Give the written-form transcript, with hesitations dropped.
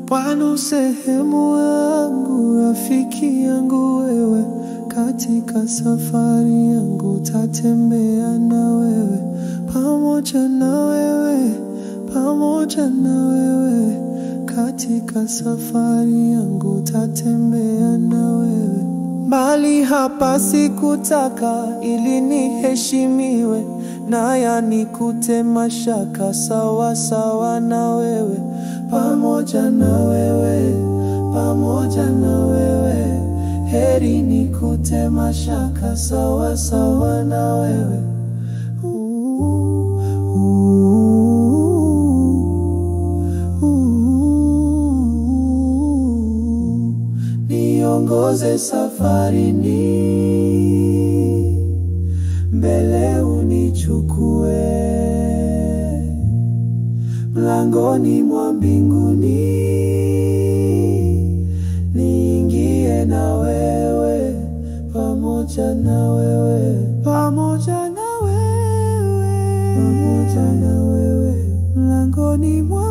Bwana sehemu yangu, rafiki yangu wewe, katika safari yangu tatembea na wewe, pamoja na wewe, pamoja na wewe, katika safari yangu tatembea na wewe. Bali hapa sikutaka ili niheshimiwe, na yanikute mashaka sawa sawa na wewe, pamoja na wewe, pamoja na wewe, heri nikute mashaka sawa sawa na wewe. Niongoze safarini, mbele unichukue, mlangoni mwa mbinguni, niingie na wewe, pamoja na wewe, pamoja na wewe, pamoja na wewe, mlangoni mwa